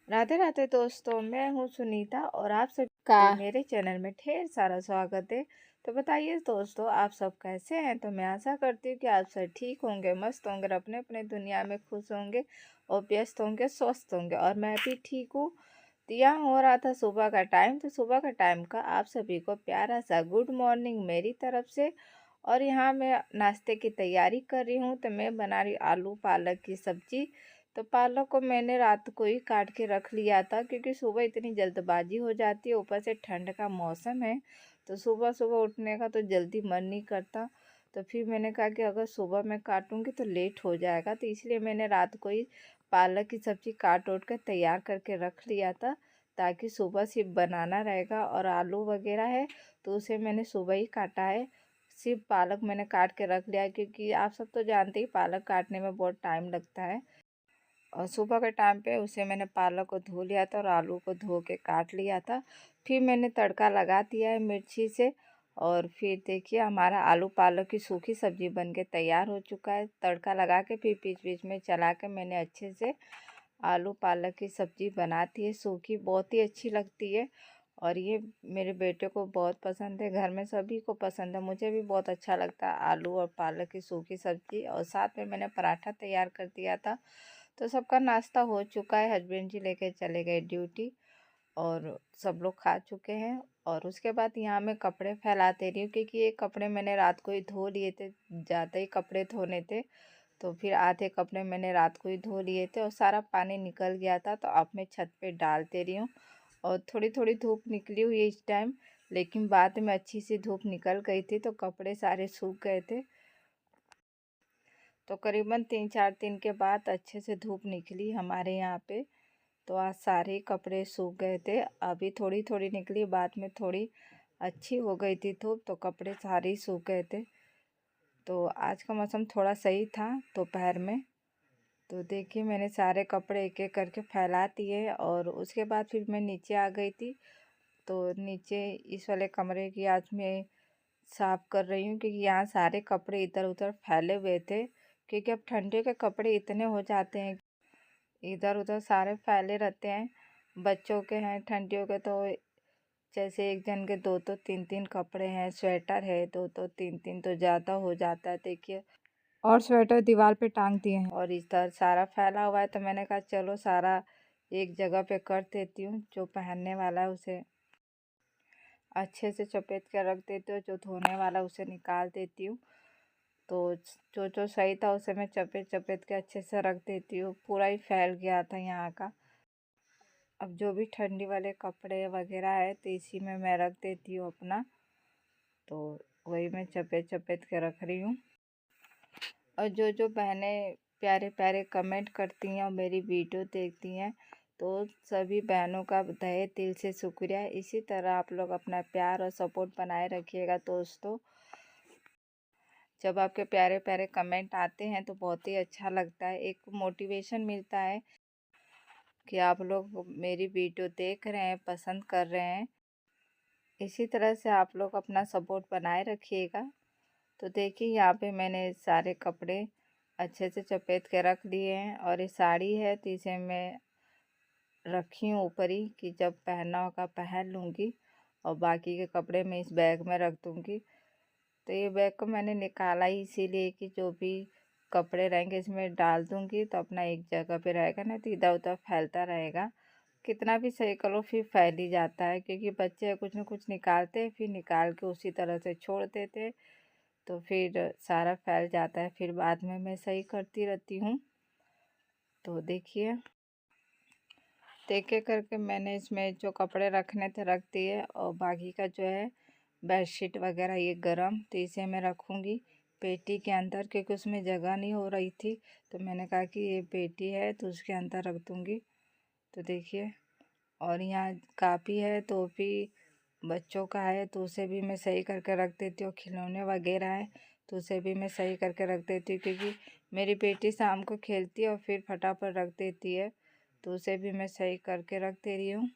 राधे राधे दोस्तों, मैं हूँ सुनीता और आप सबका मेरे चैनल में ढेर सारा स्वागत है। तो बताइए दोस्तों, आप सब कैसे हैं? तो मैं आशा करती हूँ कि आप सब ठीक होंगे, मस्त होंगे और अपने अपने दुनिया में खुश होंगे और व्यस्त होंगे, स्वस्थ होंगे। और मैं भी ठीक हूँ। तो यहाँ हो रहा था सुबह का टाइम, तो सुबह का टाइम का आप सभी को प्यारा सा गुड मॉर्निंग मेरी तरफ से। और यहाँ मैं नाश्ते की तैयारी कर रही हूँ। तो मैं बना रही आलू पालक की सब्जी। तो पालक को मैंने रात को ही काट के रख लिया था, क्योंकि सुबह इतनी जल्दबाजी हो जाती है, ऊपर से ठंड का मौसम है। तो सुबह सुबह उठने का तो जल्दी मन नहीं करता। तो फिर मैंने कहा कि अगर सुबह मैं काटूंगी तो लेट हो जाएगा, तो इसलिए मैंने रात को ही पालक की सब्ज़ी काट उट कर तैयार करके रख लिया था, ताकि सुबह सिर्फ बनाना रहेगा। और आलू वगैरह है तो उसे मैंने सुबह ही काटा है। सिर्फ पालक मैंने काट के रख लिया है, क्योंकि आप सब तो जानते ही पालक काटने में बहुत टाइम लगता है। और सुबह के टाइम पे उसे मैंने पालक को धो लिया था और आलू को धो के काट लिया था। फिर मैंने तड़का लगा दिया है मिर्ची से। और फिर देखिए, हमारा आलू पालक की सूखी सब्ज़ी बन के तैयार हो चुका है। तड़का लगा के फिर बीच बीच में चला के मैंने अच्छे से आलू पालक की सब्ज़ी बनाती है सूखी, बहुत ही अच्छी लगती है। और ये मेरे बेटे को बहुत पसंद है, घर में सभी को पसंद है, मुझे भी बहुत अच्छा लगता है आलू और पालक की सूखी सब्ज़ी। और साथ में मैंने पराठा तैयार कर दिया था। तो सबका नाश्ता हो चुका है, हस्बैंड जी लेके चले गए ड्यूटी और सब लोग खा चुके हैं। और उसके बाद यहाँ मैं कपड़े फैला दे रही हूँ, क्योंकि ये कपड़े मैंने रात को ही धो लिए थे, ज़्यादा ही कपड़े धोने थे। तो फिर आधे कपड़े मैंने रात को ही धो लिए थे और सारा पानी निकल गया था। तो अब मैं छत पे डाल दे रही हूँ। और थोड़ी थोड़ी धूप निकली हुई है इस टाइम, लेकिन बाद में अच्छी सी धूप निकल गई थी, तो कपड़े सारे सूख गए थे। तो करीबन 3-4 दिन के बाद अच्छे से धूप निकली हमारे यहाँ पे। तो आज सारे कपड़े सूख गए थे, अभी थोड़ी थोड़ी निकली, बाद में थोड़ी अच्छी हो गई थी धूप, तो कपड़े सारे ही सूख गए थे। तो आज का मौसम थोड़ा सही था दोपहर में। तो देखिए, मैंने सारे कपड़े एक एक करके फैला दिए और उसके बाद फिर मैं नीचे आ गई थी। तो नीचे इस वाले कमरे की आज मैं साफ़ कर रही हूँ, क्योंकि यहाँ सारे कपड़े इधर उधर फैले हुए थे। क्योंकि अब ठंडे के कपड़े इतने हो जाते हैं, इधर उधर सारे फैले रहते हैं। बच्चों के हैं, ठंडियों के तो जैसे एक जन के दो दो तीन तीन कपड़े हैं, स्वेटर है दो दो तीन तीन, तो ज़्यादा हो जाता है देखिए। और स्वेटर दीवार पे टांग दिए हैं और इधर सारा फैला हुआ है। तो मैंने कहा चलो सारा एक जगह पे कर देती हूँ, जो पहनने वाला है उसे अच्छे से चपेट के रख देती हूँ, जो धोने वाला उसे निकाल देती हूँ। तो जो जो सही था उसे मैं चपेट चपेट के अच्छे से रख देती हूँ, पूरा ही फैल गया था यहाँ का। अब जो भी ठंडी वाले कपड़े वगैरह है तो इसी में मैं रख देती हूँ अपना। तो वही मैं चपेट चपेट के रख रही हूँ। और जो जो बहनें प्यारे प्यारे कमेंट करती हैं और मेरी वीडियो देखती हैं, तो सभी बहनों का तहे दिल से शुक्रिया है। इसी तरह आप लोग अपना प्यार और सपोर्ट बनाए रखिएगा दोस्तों। जब आपके प्यारे प्यारे कमेंट आते हैं तो बहुत ही अच्छा लगता है, एक मोटिवेशन मिलता है कि आप लोग मेरी वीडियो देख रहे हैं, पसंद कर रहे हैं। इसी तरह से आप लोग अपना सपोर्ट बनाए रखिएगा। तो देखिए, यहाँ पे मैंने सारे कपड़े अच्छे से चपेट के रख दिए हैं। और ये साड़ी है तो इसे मैं रखी हूँ ऊपर ही, कि जब पहनना होगा पहन लूँगी। और बाकी के कपड़े मैं इस बैग में रख दूँगी। तो ये बैग को मैंने निकाला ही इसीलिए कि जो भी कपड़े रहेंगे इसमें डाल दूँगी, तो अपना एक जगह पे रहेगा, ना तो इधर उधर फैलता रहेगा। कितना भी सही करो फिर फैल ही जाता है, क्योंकि बच्चे कुछ न कुछ निकालते हैं, फिर निकाल के उसी तरह से छोड़ देते हैं, तो फिर सारा फैल जाता है। फिर बाद में मैं सही करती रहती हूँ। तो देखिए, एक-एक करके मैंने इसमें जो कपड़े रखने थे रख दिए। और बाकी का जो है बेडशीट वगैरह ये गरम, तो इसे मैं रखूँगी पेटी के अंदर, क्योंकि उसमें जगह नहीं हो रही थी। तो मैंने कहा कि ये पेटी है तो उसके अंदर रख दूँगी। तो देखिए, और यहाँ कापी है तो भी बच्चों का है, तो उसे भी मैं सही करके रख देती हूँ। खिलौने वगैरह है तो उसे भी मैं सही करके रख देती हूँ, क्योंकि मेरी बेटी शाम को खेलती है और फिर फटाफट रख देती है, तो उसे भी मैं सही करके रख दे रही हूँ।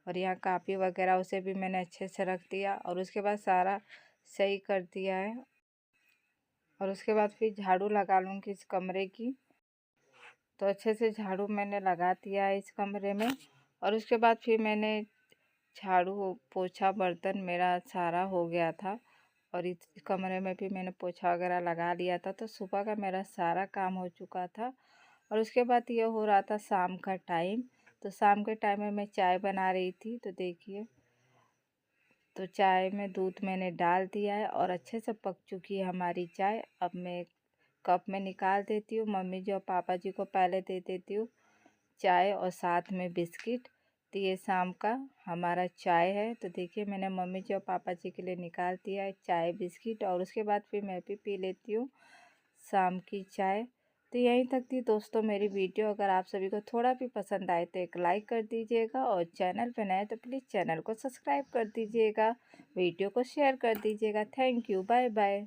और यहाँ कापी वगैरह उसे भी मैंने अच्छे से रख दिया और उसके बाद सारा सही कर दिया है। और उसके बाद फिर झाड़ू लगा लूँगी इस कमरे की। तो अच्छे से झाड़ू मैंने लगा दिया है इस कमरे में। और उसके बाद फिर मैंने झाड़ू पोछा बर्तन मेरा सारा हो गया था और इस कमरे में भी मैंने पोछा वगैरह लगा लिया था। तो सुबह का मेरा सारा काम हो चुका था और उसके बाद ये हो रहा था शाम का टाइम। तो शाम के टाइम में मैं चाय बना रही थी। तो देखिए, तो चाय में दूध मैंने डाल दिया है और अच्छे से पक चुकी है हमारी चाय। अब मैं कप में निकाल देती हूँ। मम्मी जी और पापा जी को पहले दे देती हूँ चाय और साथ में बिस्किट। तो ये शाम का हमारा चाय है। तो देखिए, मैंने मम्मी जी और पापा जी के लिए निकाल दिया है चाय बिस्किट और उसके बाद फिर मैं भी पी लेती हूँ शाम की चाय। तो यहीं तक थी दोस्तों मेरी वीडियो। अगर आप सभी को थोड़ा भी पसंद आए तो एक लाइक कर दीजिएगा और चैनल पर नए तो प्लीज़ चैनल को सब्सक्राइब कर दीजिएगा, वीडियो को शेयर कर दीजिएगा। Thank you, bye bye.